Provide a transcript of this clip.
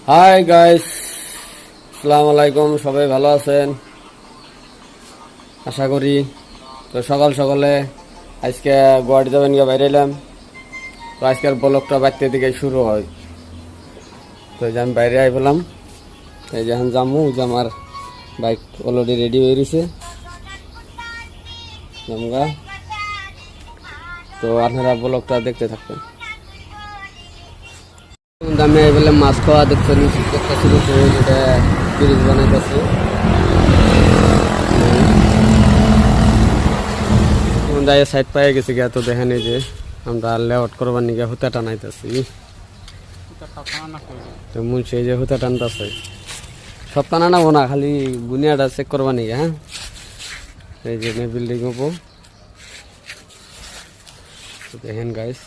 Hi guys, আসসালামু আলাইকুম। সবাই ভালো আছেন আশা করি। তো সকাল সকালে আজকে গুয়াহাটি যাবেন গিয়ে বাইরে এলাম। তো আজকের ব্লগটা বাইতে দিকে শুরু হয়। তো এই যে আমি বাইরে আই পেলাম, এই যে এখন যামু, যে আমার বাইক অলরেডি রেডি হয়ে রয়েছে জামগা। তো আপনারা ব্লগটা দেখতে থাকবেন। আমি আই বললাম মাছ খাওয়া দেখতেছি, যেটা ব্রিজ বানাইতেছে। দায় সাইড পাই গেছি গিয়া। তো দেখেন এই যে আমরা লেআউট করবার নিকে হুতা টানাইতেছি। তো মুন্সি এই যে হুতা টানতেছে, সব টানা নাবো না, খালি বুনিয়াটা চেক করবার নিকে। হ্যাঁ, এই যে বিল্ডিং হবো। দেখেন গাইস।